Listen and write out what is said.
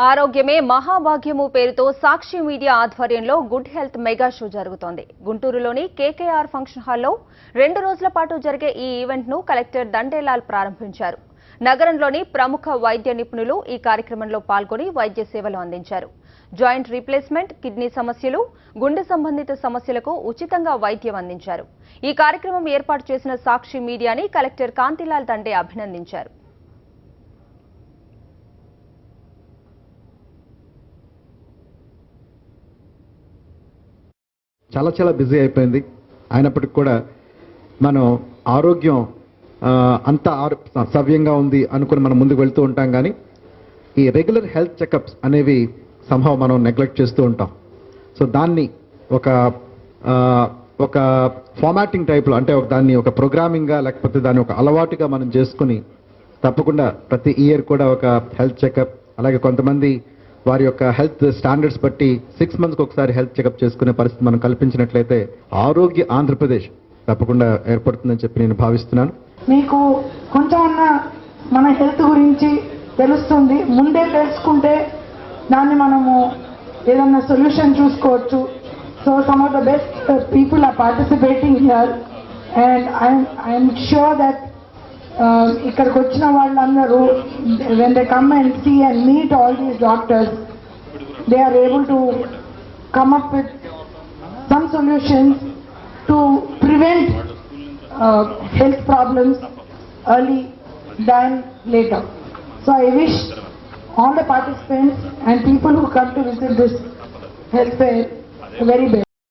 ఆరోగ్యమే మహాభాగ్యము పేరుతో సాక్షి మీడియా ఆధ్వర్యంలో గుడ్ హెల్త్ మెగా షో జరుగుతోంది. గుంటూరులోని కేకేఆర్ ఫంక్షన్ హాల్లో 2 రోజుల పాటు జరిగే ఈ ఈవెంట్ ను కలెక్టర్ దండేలాల్ ప్రారంభించారు. నగరంలోని ప్రముఖ వైద్య నిపుణులు ఈ కార్యక్రమంలో పాల్గొని వైద్య సేవలు అందించారు. జాయింట్ రీప్లేస్మెంట్, కిడ్నీ సమస్యలు, గుండె సంబంధిత సమస్యలకు ఉచితంగా వైద్యం అందించారు. ఈ కార్యక్రమం ఏర్పాటు చేసిన సాక్షి మీడియాని కలెక్టర్ కాంతిలాల్ దండే అభినందించారు. చాలా బిజీ అయిపోయింది. అయినప్పటికీ కూడా మనం ఆరోగ్యం అంత సవ్యంగా ఉంది అనుకుని మనం ముందుకు వెళ్తూ ఉంటాం. కానీ ఈ రెగ్యులర్ హెల్త్ చెకప్స్ అనేవి సంభవం మనం నెగ్లెక్ట్ చేస్తూ ఉంటాం. సో దాన్ని ఒక ఫార్మాటింగ్ టైప్లో, అంటే దాన్ని ఒక ప్రోగ్రామింగ్గా లేకపోతే దాన్ని ఒక అలవాటుగా మనం చేసుకుని తప్పకుండా ప్రతి ఇయర్ కూడా ఒక హెల్త్ చెకప్, అలాగే కొంతమంది వారి యొక్క హెల్త్ స్టాండర్డ్స్ బట్టి 6 మంత్స్కి ఒకసారి హెల్త్ చెకప్ చేసుకునే పరిస్థితి మనం కల్పించినట్లయితే ఆరోగ్య ఆంధ్రప్రదేశ్ తప్పకుండా ఏర్పడుతుందని చెప్పి నేను భావిస్తున్నాను. మీకు కొంచెం మన హెల్త్ గురించి తెలుస్తుంది. ముందే తెలుసుకుంటే దాన్ని మనము ఏదన్నా సొల్యూషన్ చూసుకోవచ్చు. So some of the best people are participating here and I'm sure that ఇక్కడికి వచ్చిన వాళ్ళందరూ when they come and see and meet all these doctors, they are able to come up with some solutions to prevent health problems early than later. So I wish all the participants and people who come to visit this health fair the very best.